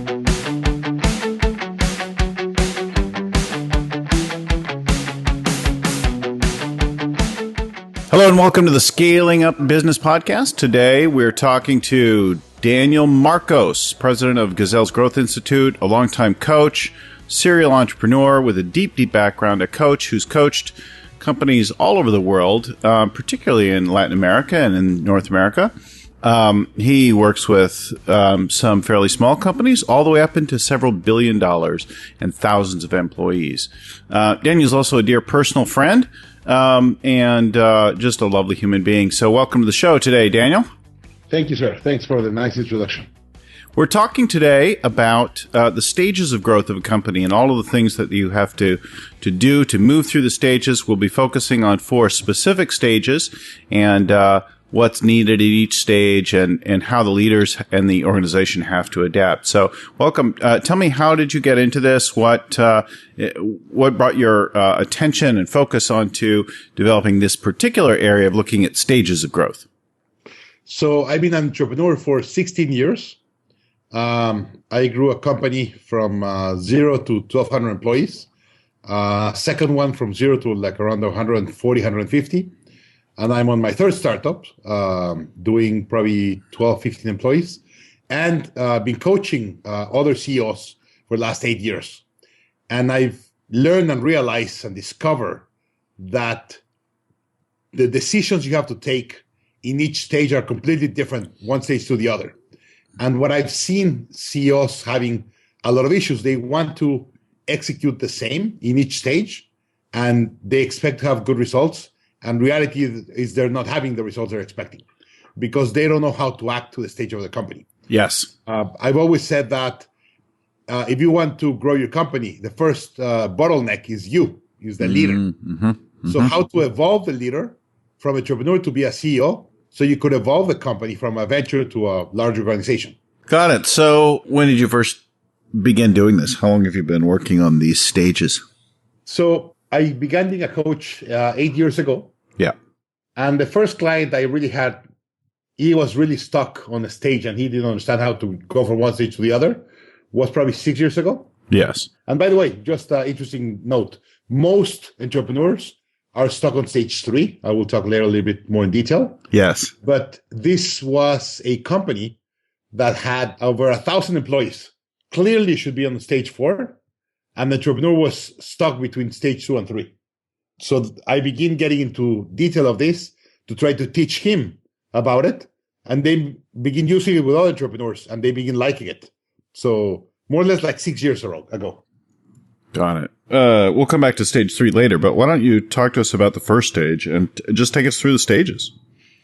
Hello and welcome to the Scaling Up Business Podcast. Today we're talking to Daniel Marcos, president of Gazelles Growth Institute, a longtime coach, serial entrepreneur with a deep background, a coach who's coached companies all over the world, particularly in Latin America and in North America. He works with some fairly small companies all the way up into several $1 billion and thousands of employees. Daniel's also a dear personal friend. And just a lovely human being. So welcome to the show today, Daniel. Thank you, sir. Thanks for the nice introduction. We're talking today about the stages of growth of a company and all of the things that you have to do to move through the stages. We'll be focusing on 4 specific stages and what's needed at each stage and how the leaders and the organization have to adapt. So welcome. Tell me, how did you get into this? What brought your attention and focus onto developing this particular area of looking at stages of growth? So I've been an entrepreneur for 16 years. I grew a company from 0 to 1,200 employees. Second one from 0 to like around 140, 150. And I'm on my third startup, doing probably 12, 15 employees, and been coaching other CEOs for the last 8 years. And I've learned and realized and discovered that the decisions you have to take in each stage are completely different, one stage to the other. And what I've seen CEOs having a lot of issues, they want to execute the same in each stage, and they expect to have good results. And reality is they're not having the results they're expecting because they don't know how to act to the stage of the company. Yes. I've always said that if you want to grow your company, the first bottleneck is the leader. Mm-hmm. So how to evolve the leader from entrepreneur to be a CEO so you could evolve the company from a venture to a large organization. Got it. So when did you first begin doing this? How long have you been working on these stages? So I began being a coach 8 years ago. Yeah. And the first client I really had, he was really stuck on the stage and he didn't understand how to go from one stage to the other, was probably 6 years ago. Yes. And by the way, just an interesting note, most entrepreneurs are stuck on stage 3. I will talk later a little bit more in detail. Yes. But this was a company that had over 1,000 employees. Clearly should be on stage 4. And the entrepreneur was stuck between stage 2 and 3. So I begin getting into detail of this to try to teach him about it. And they begin using it with other entrepreneurs and they begin liking it. So more or less like 6 years ago. Got it. We'll come back to stage 3 later, but why don't you talk to us about the first stage and just take us through the stages?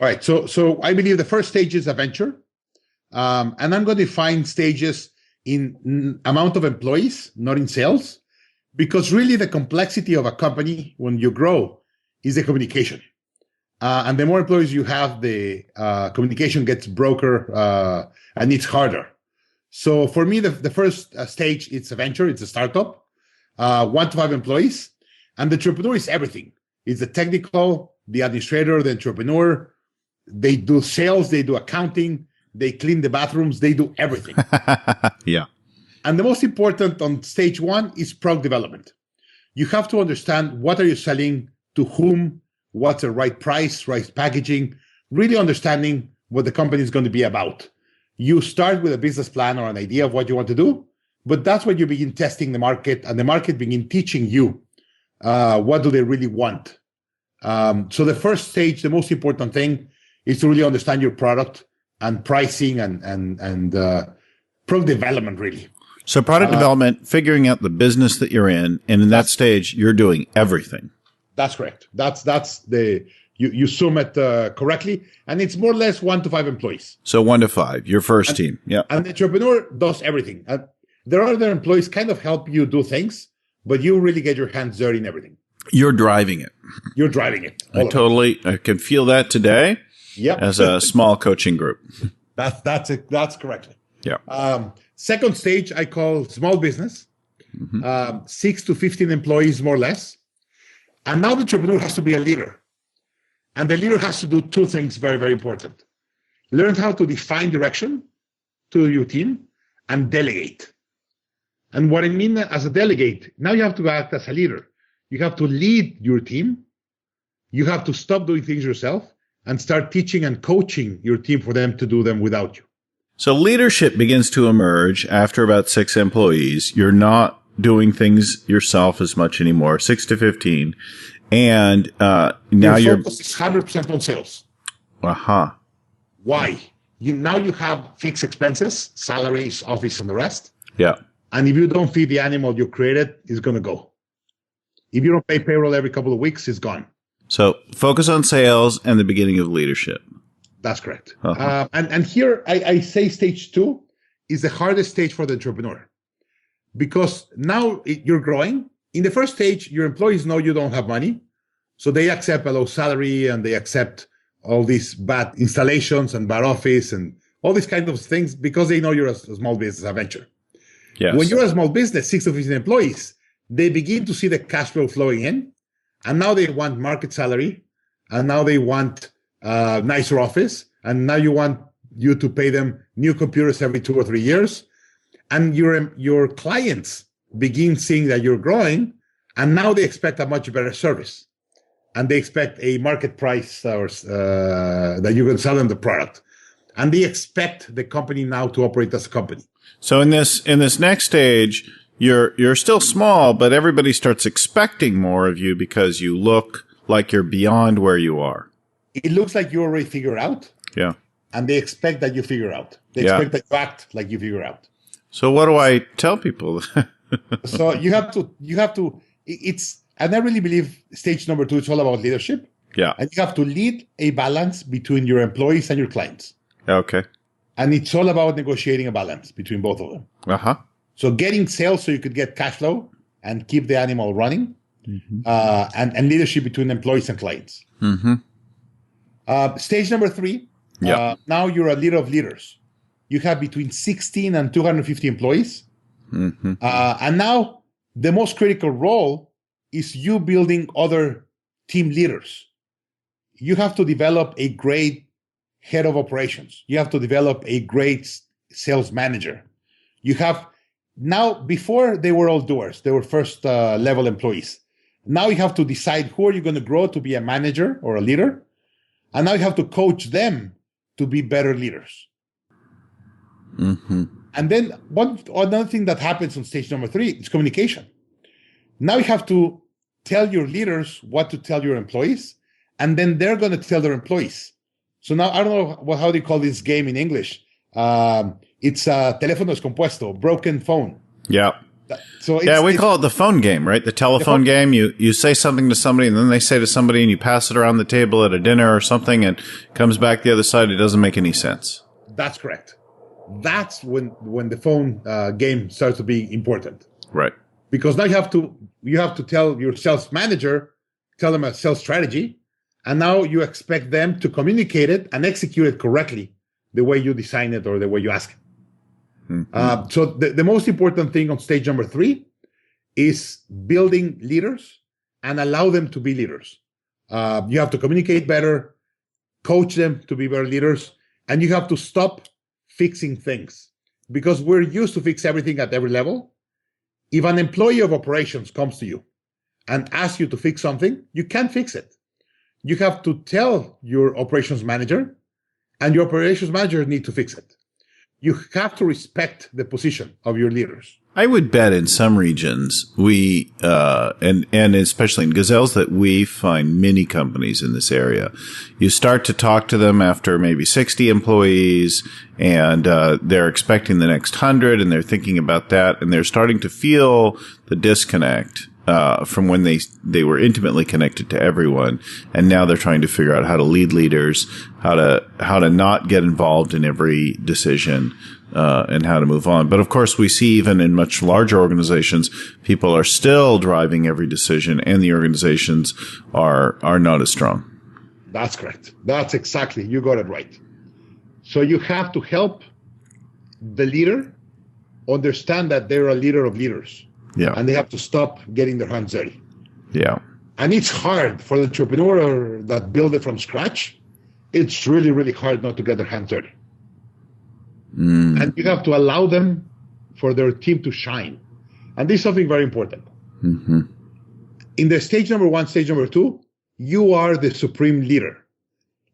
All right. So I believe the first stage is a venture. And I'm going to define stages in amount of employees, not in sales, because really the complexity of a company when you grow is the communication. And the more employees you have, the communication gets broker and it's harder. So for me, the first stage, it's a venture, it's a startup, 1 to 5 employees. And the entrepreneur is everything. It's the technical, the administrator, the entrepreneur. They do sales, they do accounting, they clean the bathrooms, they do everything. Yeah. And the most important on stage 1 is product development. You have to understand what are you selling, to whom, what's the right price, right packaging, really understanding what the company is going to be about. You start with a business plan or an idea of what you want to do, but that's when you begin testing the market and the market begin teaching you what do they really want. So the first stage, the most important thing is to really understand your product and pricing and product development, really. So product development, figuring out the business that you're in, and in that stage, you're doing everything. That's correct. That's the you sum it correctly, and it's more or less 1 to 5 employees. So 1 to 5, your first team. Yeah. And the entrepreneur does everything. There are other employees kind of help you do things, but you really get your hands dirty in everything. You're driving it. You're driving it. I can feel that today. Yep. As a small coaching group. That's it. That's correct. Yeah. Second stage, I call small business, 6 to 15 employees, more or less. And now the entrepreneur has to be a leader. And the leader has to do 2 things very, very important. Learn how to define direction to your team and delegate. And what I mean as a delegate, now you have to act as a leader. You have to lead your team. You have to stop doing things yourself and start teaching and coaching your team for them to do them without you. So leadership begins to emerge after about 6 employees. You're not doing things yourself as much anymore, 6 to 15. And now your focus is 100% on sales. Uh-huh. Why? Now you have fixed expenses, salaries, office, and the rest. Yeah. And if you don't feed the animal you created, it's going to go. If you don't pay payroll every couple of weeks, it's gone. So focus on sales and the beginning of leadership. That's correct. Uh-huh. And here I say stage 2 is the hardest stage for the entrepreneur, because now you're growing. In the first stage, your employees know you don't have money, so they accept a low salary and they accept all these bad installations and bad office and all these kind of things because they know you're a small business, a venture. Yes. When you're a small business, 6 to 15 employees, they begin to see the cash flow flowing in, and now they want market salary, and now they want nicer office, and now you want you to pay them new computers every 2 or 3 years, and your clients begin seeing that you're growing, and now they expect a much better service, and they expect a market price or that you can sell them the product, and they expect the company now to operate as a company. So in this next stage, you're still small, but everybody starts expecting more of you because you look like you're beyond where you are. It looks like you already figure out. Yeah. And they expect that you figure out. They expect that you act like you figure out. So what do I tell people? So you have to, and I really believe stage number 2, it's all about leadership. Yeah. And you have to lead a balance between your employees and your clients. Okay. And it's all about negotiating a balance between both of them. Uh-huh. So getting sales so you could get cash flow and keep the animal running, and leadership between employees and clients. Mm-hmm. Stage number 3, now you're a leader of leaders. You have between 16 and 250 employees. Mm-hmm. And now the most critical role is you building other team leaders. You have to develop a great head of operations. You have to develop a great sales manager. You have now, before they were all doers, they were first level employees. Now you have to decide who are you going to grow to be a manager or a leader. And now you have to coach them to be better leaders. Mm-hmm. And then another thing that happens on stage number 3 is communication. Now you have to tell your leaders what to tell your employees, and then they're going to tell their employees. So now, I don't know how they call this game in English. It's teléfono descompuesto, broken phone. Yeah. So we call it the phone game, right? The telephone game. You say something to somebody, and then they say to somebody, and you pass it around the table at a dinner or something, and comes back the other side. It doesn't make any sense. That's correct. That's when the phone game starts to be important. Right. Because now you have to tell your sales manager, tell them a sales strategy, and now you expect them to communicate it and execute it correctly, the way you design it or the way you ask it. Mm-hmm. So the most important thing on stage number 3 is building leaders and allow them to be leaders. You have to communicate better, coach them to be better leaders, and you have to stop fixing things, because we're used to fix everything at every level. If an employee of operations comes to you and asks you to fix something, you can't fix it. You have to tell your operations manager, and your operations manager need to fix it. You have to respect the position of your leaders. I would bet in some regions we, and especially in Gazelles, that we find many companies in this area. You start to talk to them after maybe 60 employees, and they're expecting the next 100, and they're thinking about that, and they're starting to feel the disconnect from when they were intimately connected to everyone, and now they're trying to figure out how to lead leaders, how to not get involved in every decision, and how to move on. But of course, we see even in much larger organizations, people are still driving every decision, and the organizations are not as strong. That's correct. That's exactly, you got it right. So you have to help the leader understand that they're a leader of leaders. Yeah. And they have to stop getting their hands dirty. Yeah. And it's hard for the entrepreneur that build it from scratch. It's really, really hard not to get their hands dirty. And you have to allow them for their team to shine. And this is something very important. Mm-hmm. In the stage number 1, stage number 2, you are the supreme leader.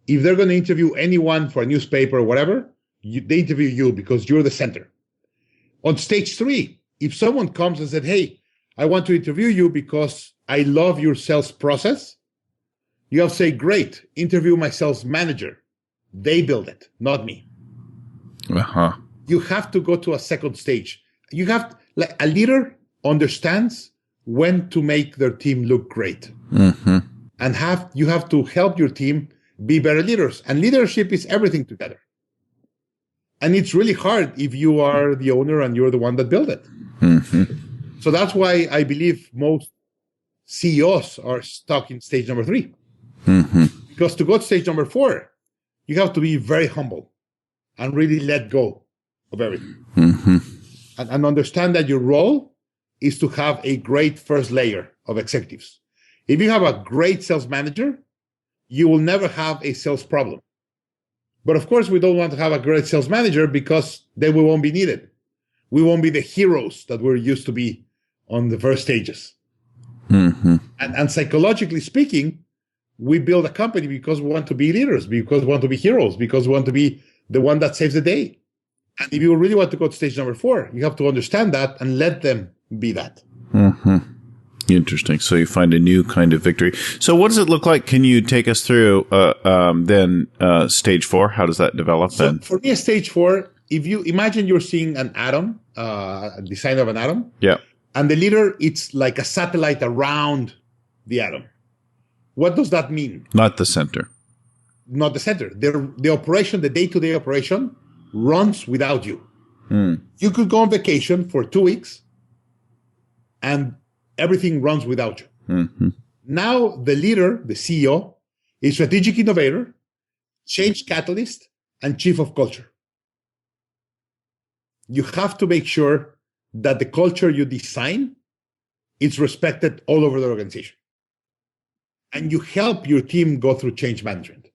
If they're going to interview anyone for a newspaper or whatever, they interview you because you're the center. On stage 3, if someone comes and said, hey, I want to interview you because I love your sales process, you have to say, great, interview my sales manager. They build it, not me. Uh-huh. You have to go to a second stage. You have, like, a leader understands when to make their team look great. Mm-hmm. And you have to help your team be better leaders. And leadership is everything together. And it's really hard if you are the owner and you're the one that built it. Mm-hmm. So that's why I believe most CEOs are stuck in stage number 3. Mm-hmm. Because to go to stage number 4, you have to be very humble and really let go of everything. Mm-hmm. And understand that your role is to have a great first layer of executives. If you have a great sales manager, you will never have a sales problem. But of course, we don't want to have a great sales manager because then we won't be needed. We won't be the heroes that we're used to be on the first stages. Mm-hmm. And psychologically speaking, we build a company because we want to be leaders, because we want to be heroes, because we want to be the one that saves the day. And if you really want to go to stage number 4, you have to understand that and let them be that. Mm-hmm. Interesting. So you find a new kind of victory. So what does it look like? Can you take us through then stage 4? How does that develop So then? for me, stage 4, if you imagine you're seeing an atom, a design of an atom, Yeah. and the leader, it's like a satellite around the atom. What does that mean? Not the center. Not the center. The operation, the day-to-day operation, runs without you. Mm. You could go on vacation for 2 weeks, and everything runs without you. Mm-hmm. Now, the leader, the CEO, is strategic innovator, change catalyst, and chief of culture. You have to make sure that the culture you design is respected all over the organization. And you help your team go through change management.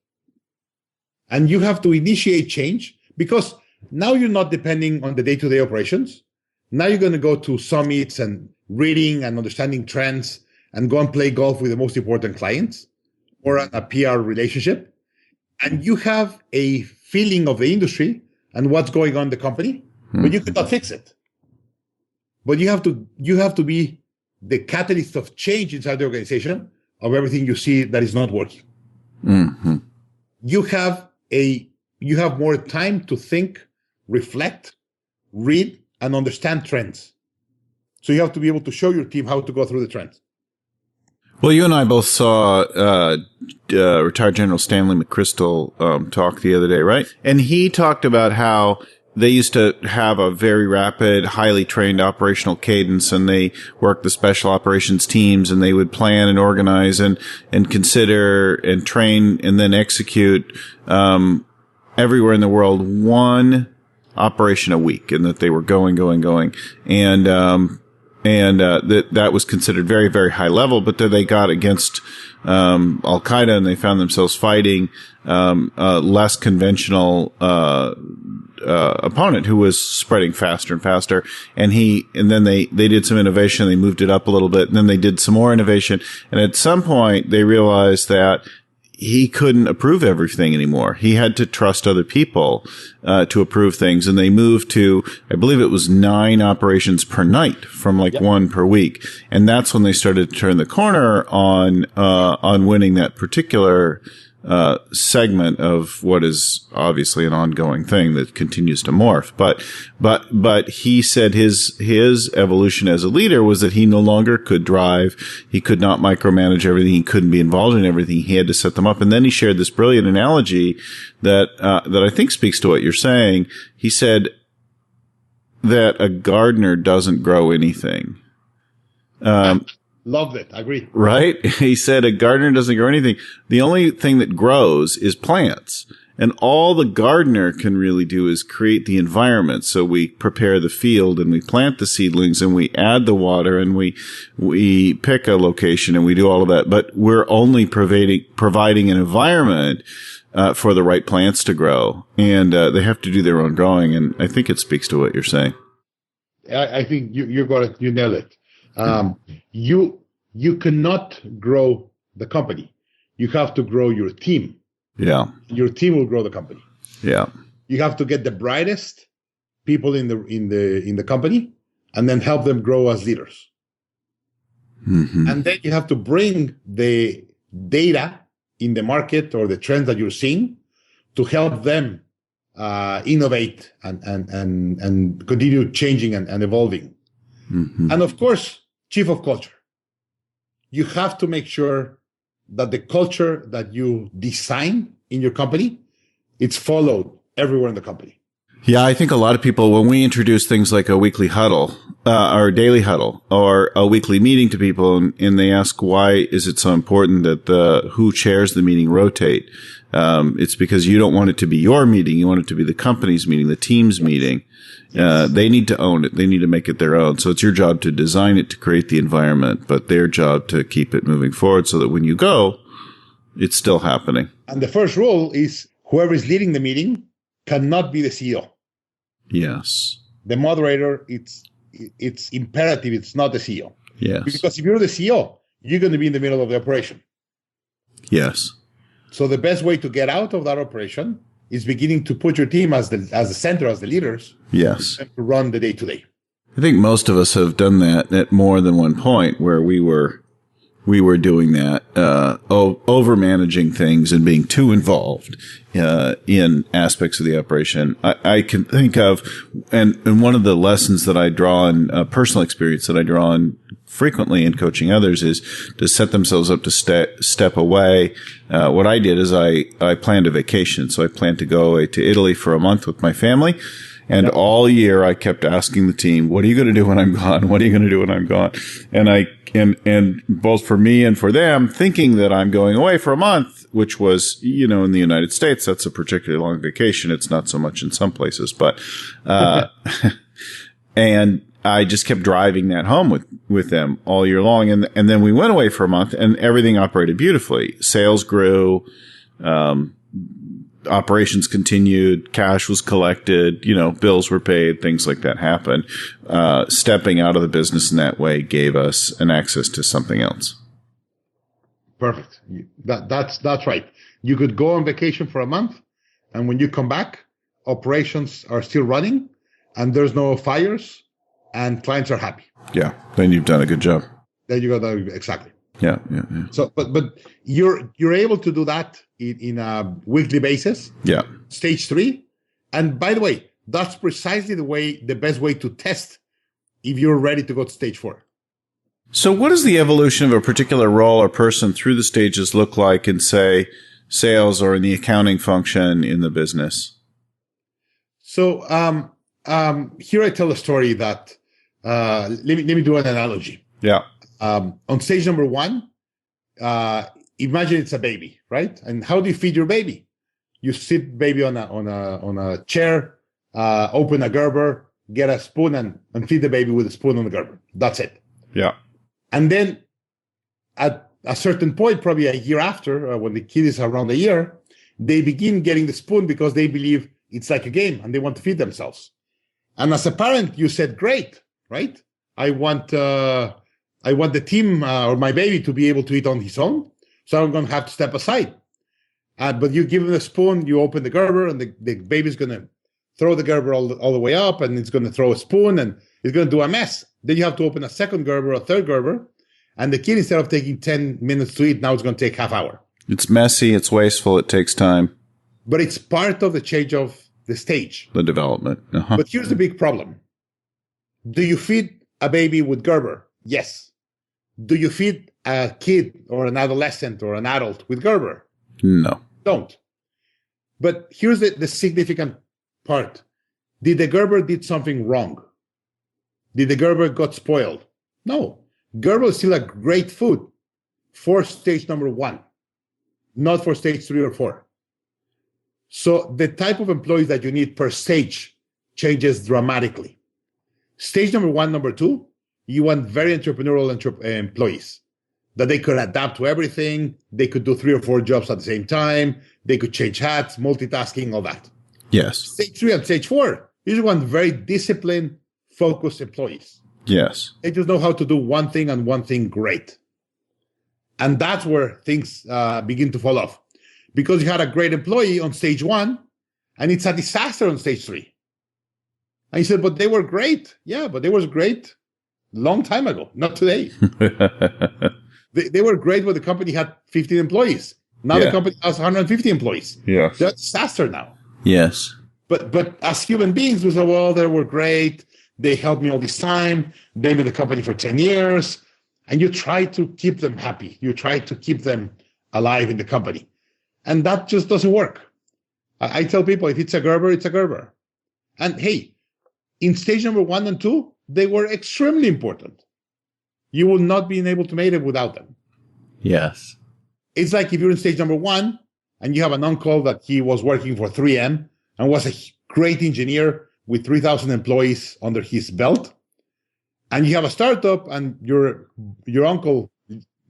And you have to initiate change because now you're not depending on the day-to-day operations. Now you're going to go to summits and reading and understanding trends and go and play golf with the most important clients or a PR relationship. And you have a feeling of the industry and what's going on in the company, but you cannot fix it. But you have to be the catalyst of change inside the organization of everything you see that is not working. Mm-hmm. You have more time to think, reflect, read, and understand trends. So you have to be able to show your team how to go through the trends. Well, you and I both saw retired General Stanley McChrystal talk the other day, right? And he talked about how they used to have a very rapid, highly trained operational cadence, and they worked the special operations teams, and they would plan and organize and consider and train and then execute everywhere in the world one operation a week, and that they were going, and that was considered very, very high level. But then they got against Al Qaeda, and they found themselves fighting less conventional opponent who was spreading faster and faster. And then they did some innovation. They moved it up a little bit, and then they did some more innovation. And at some point, they realized that he couldn't approve everything anymore. He had to trust other people to approve things, and they moved to, I believe it was 9 operations per night from one per week. And that's when they started to turn the corner on winning that particular segment of what is obviously an ongoing thing that continues to morph. But he said his evolution as a leader was that he no longer could drive. He could not micromanage everything. He couldn't be involved in everything. He had to set them up. And then he shared this brilliant analogy that I think speaks to what you're saying. He said that a gardener doesn't grow anything. Loved it. I agree. Right? He said a gardener doesn't grow anything. The only thing that grows is plants. And all the gardener can really do is create the environment. So we prepare the field and we plant the seedlings and we add the water and we pick a location and we do all of that. But we're only providing an environment for the right plants to grow. And they have to do their own growing. And I think it speaks to what you're saying. I think you got it. You nailed it. You cannot grow the company. You have to grow your team. Yeah. Your team will grow the company. Yeah. You have to get the brightest people in the company, and then help them grow as leaders. Mm-hmm. And then you have to bring the data in the market or the trends that you're seeing to help them innovate and continue changing and evolving. Mm-hmm. And of course, chief of culture. You have to make sure that the culture that you design in your company, it's followed everywhere in the company. Yeah, I think a lot of people, when we introduce things like a weekly huddle, or a daily huddle, or a weekly meeting to people, and they ask why is it so important that who chairs the meeting rotate, it's because you don't want it to be your meeting. You want it to be the company's meeting, the team's meeting. They need to own it. They need to make it their own. So it's your job to design it, to create the environment, but their job to keep it moving forward so that when you go, it's still happening. And the first rule is whoever is leading the meeting cannot be the CEO. Yes. The moderator, it's imperative. It's not the CEO. Yes. Because if you're the CEO, you're going to be in the middle of the operation. Yes. So the best way to get out of that operation is beginning to put your team as the center, as the leaders. Yes. And to run the day to day. I think most of us have done that at more than one point where we were doing that, over managing things and being too involved in aspects of the operation. I can think of, and one of the lessons that I draw in personal experience that I draw on frequently in coaching others is to set themselves up to step away. What I did is I planned a vacation. So I planned to go to Italy for a month with my family. And all year I kept asking the team, what are you going to do when I'm gone? What are you going to do when I'm gone? And both for me and for them, thinking that I'm going away for a month, which was, in the United States, that's a particularly long vacation. It's not so much in some places, but, and I just kept driving that home with them all year long. And then we went away for a month and everything operated beautifully. Sales grew, operations continued, cash was collected, bills were paid, things like that happened. Stepping out of the business in that way gave us an access to something else. Perfect. That's right. You could go on vacation for a month, and when you come back, operations are still running, and there's no fires, and clients are happy. Yeah. Then you've done a good job. Then you got that exactly. Yeah. So, but you're able to do that in a weekly basis. Yeah. Stage 3, and by the way, that's precisely the best way to test if you're ready to go to stage 4. So, what does the evolution of a particular role or person through the stages look like in, say, sales or in the accounting function in the business? So, here I tell a story that let me do an analogy. Yeah. On stage number 1, imagine it's a baby, right? And how do you feed your baby? You sit baby on a chair, open a Gerber, get a spoon, and feed the baby with a spoon on the Gerber. That's it. Yeah. And then at a certain point, probably a year after, when the kid is around a year, they begin getting the spoon because they believe it's like a game and they want to feed themselves. And as a parent, you said, great, right? I want the team or my baby to be able to eat on his own. So I'm going to have to step aside. But you give him a spoon, you open the Gerber, and the baby's going to throw the Gerber all the way up, and it's going to throw a spoon, and it's going to do a mess. Then you have to open a second Gerber, a third Gerber, and the kid, instead of taking 10 minutes to eat, now it's going to take half hour. It's messy, it's wasteful, it takes time. But it's part of the change of the stage. The development. Uh-huh. But here's the big problem. Do you feed a baby with Gerber? Yes. Do you feed a kid or an adolescent or an adult with Gerber? No. Don't. But here's the significant part. Did the Gerber did something wrong? Did the Gerber got spoiled? No. Gerber is still a great food for stage number 1, not for stage 3 or 4. So the type of employees that you need per stage changes dramatically. Stage number 1, number 2, you want very entrepreneurial employees that they could adapt to everything. They could do 3 or 4 jobs at the same time. They could change hats, multitasking, all that. Yes. Stage 3 and stage 4, you want very disciplined, focused employees. Yes. They just know how to do one thing and one thing great. And that's where things begin to fall off. Because you had a great employee on stage 1, and it's a disaster on stage 3. And you said, but they were great. Yeah, but they were great long time ago, not today. They were great when the company had 15 employees. Now the company has 150 employees. Yeah. They're a disaster now. Yes. But as human beings, we say, well, they were great. They helped me all this time. They've been in the company for 10 years. And you try to keep them happy. You try to keep them alive in the company. And that just doesn't work. I tell people, if it's a Gerber, it's a Gerber. And hey, in stage number 1 and 2, they were extremely important. You will not be able to make it without them. Yes. It's like if you're in stage number 1 and you have an uncle that he was working for 3M and was a great engineer with 3,000 employees under his belt. And you have a startup and your uncle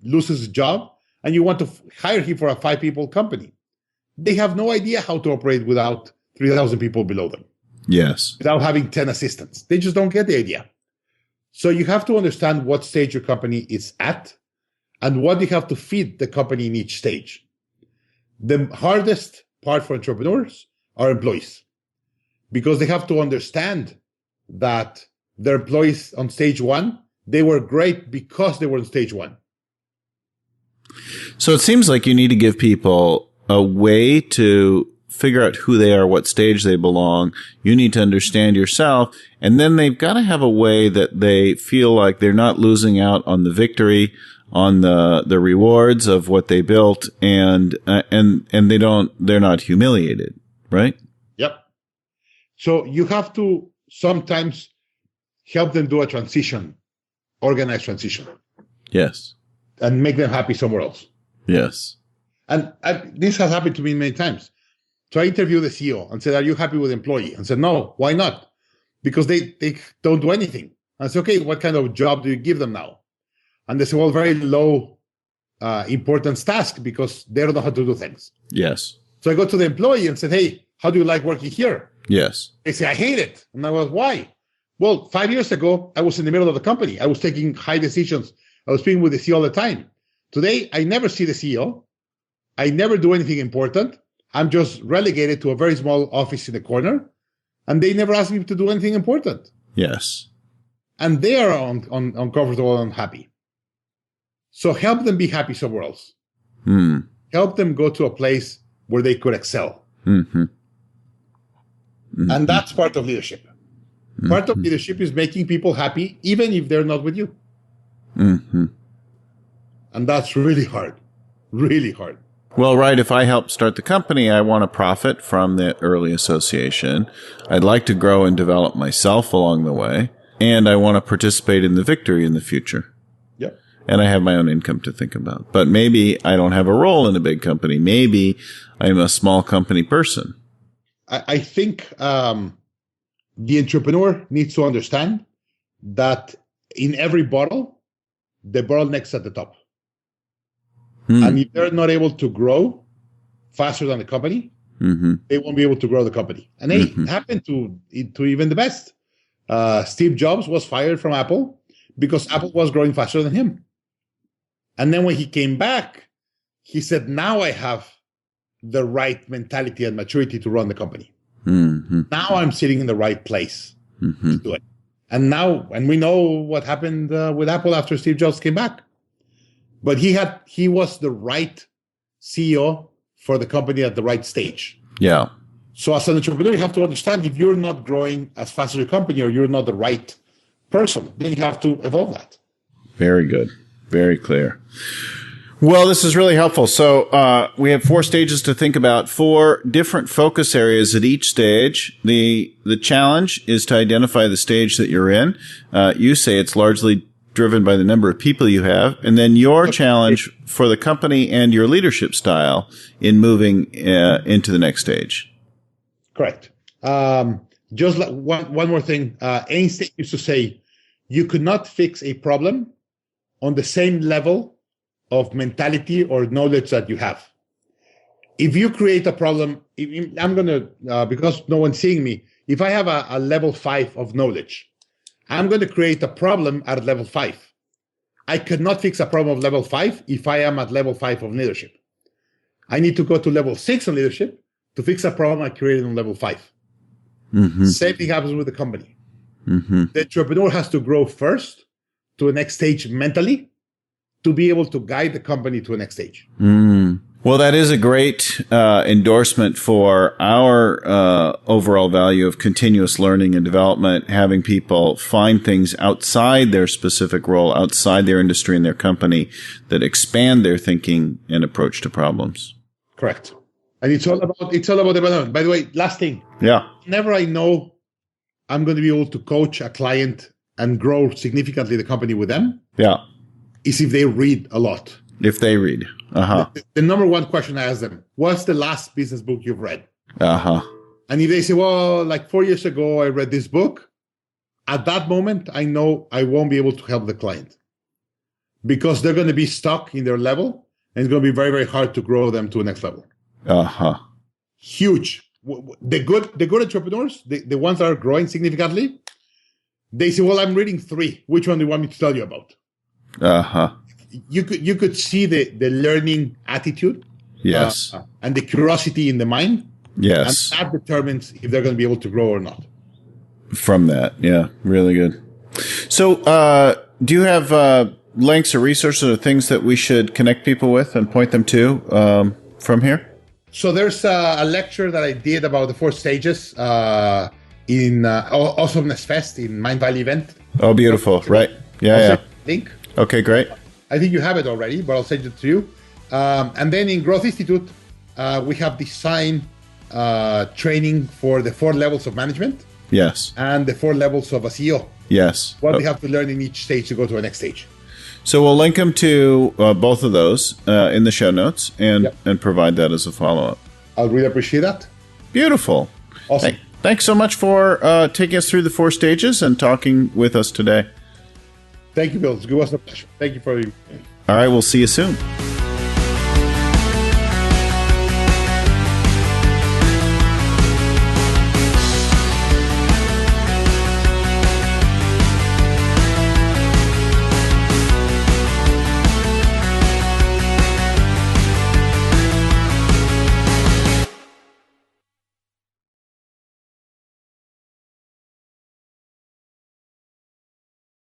loses his job and you want to hire him for a 5-people company. They have no idea how to operate without 3,000 people below them. Yes. Without having 10 assistants. They just don't get the idea. So you have to understand what stage your company is at and what you have to feed the company in each stage. The hardest part for entrepreneurs are employees, because they have to understand that their employees on stage 1, they were great because they were on stage 1. So it seems like you need to give people a way to figure out who they are, what stage they belong. You need to understand yourself. And then they've got to have a way that they feel like they're not losing out on the victory, on the rewards of what they built, and they're not humiliated, right? Yep. So you have to sometimes help them do a transition, organized transition. Yes. And make them happy somewhere else. Yes. And this has happened to me many times. So I interviewed the CEO and said, are you happy with the employee? And said, no, why not? Because they don't do anything. I said, okay, what kind of job do you give them now? And they said, well, very low importance task because they don't know how to do things. Yes. So I go to the employee and said, hey, how do you like working here? Yes. They say, I hate it. And I was, why? Well, 5 years ago, I was in the middle of the company. I was taking high decisions. I was speaking with the CEO all the time. Today, I never see the CEO. I never do anything important. I'm just relegated to a very small office in the corner. And they never ask me to do anything important. Yes. And they are uncomfortable and unhappy. So help them be happy somewhere else. Help them go to a place where they could excel. Mm-hmm. Mm-hmm. And that's part of leadership. Mm-hmm. Part of leadership is making people happy, even if they're not with you. Mm-hmm. And that's really hard. Really hard. Well, right. If I help start the company, I want to profit from the early association. I'd like to grow and develop myself along the way. And I want to participate in the victory in the future. Yep. And I have my own income to think about. But maybe I don't have a role in a big company. Maybe I'm a small company person. I think the entrepreneur needs to understand that in every bottle, the bottleneck's at the top. And if they're not able to grow faster than the company, they won't be able to grow the company. And it happened to even the best. Steve Jobs was fired from Apple because Apple was growing faster than him. And then when he came back, he said, now I have the right mentality and maturity to run the company. Now I'm sitting in the right place to do it. And we know what happened with Apple after Steve Jobs came back. But he was the right CEO for the company at the right stage. Yeah. So as an entrepreneur, you have to understand if you're not growing as fast as your company or you're not the right person, then you have to evolve that. Very good. Very clear. Well, this is really helpful. So we have 4 stages to think about, 4 different focus areas at each stage. The challenge is to identify the stage that you're in. You say it's largely driven by the number of people you have, and then your challenge for the company and your leadership style in moving into the next stage. Correct. Just like one more thing. Einstein used to say, you could not fix a problem on the same level of mentality or knowledge that you have. If you create a problem, I'm going to, because no one's seeing me, if I have a level 5 of knowledge, I'm going to create a problem at level 5. I cannot fix a problem of level 5 if I am at level 5 of leadership. I need to go to level 6 on leadership to fix a problem I created on level 5. Mm-hmm. Same thing happens with the company. Mm-hmm. The entrepreneur has to grow first to the next stage mentally to be able to guide the company to the next stage. Mm. Well, that is a great endorsement for our overall value of continuous learning and development, having people find things outside their specific role, outside their industry and their company that expand their thinking and approach to problems. Correct. And it's all about development. By the way, last thing. Yeah. Whenever I know I'm going to be able to coach a client and grow significantly the company with them. Yeah. Is if they read a lot. If they read. Uh-huh. The number one question I ask them, what's the last business book you've read? Uh-huh. And if they say, well, like 4 years ago, I read this book, at that moment, I know I won't be able to help the client because they're going to be stuck in their level and it's going to be very, very hard to grow them to the next level. Uh-huh. Huge. The good entrepreneurs, the ones that are growing significantly, they say, well, I'm reading 3. Which one do you want me to tell you about? Uh-huh. You could see the learning attitude. Yes. And the curiosity in the mind. Yes. And that determines if they're going to be able to grow or not. From that. Yeah. Really good. So, do you have links or resources or things that we should connect people with and point them to from here? So there's a lecture that I did about the 4 stages in Awesomeness Fest in Mind Valley event. Oh, beautiful. Right. Yeah. Link. Okay, great. I think you have it already, but I'll send it to you. And then in Growth Institute, we have design training for the 4 levels of management. Yes. And the 4 levels of a CEO. Yes. What they have to learn in each stage to go to the next stage. So we'll link them to both of those in the show notes and provide that as a follow-up. I'll really appreciate that. Beautiful. Awesome. Thanks so much for taking us through the 4 stages and talking with us today. Thank you, Bill. It was a pleasure. Thank you for. All right. We'll see you soon.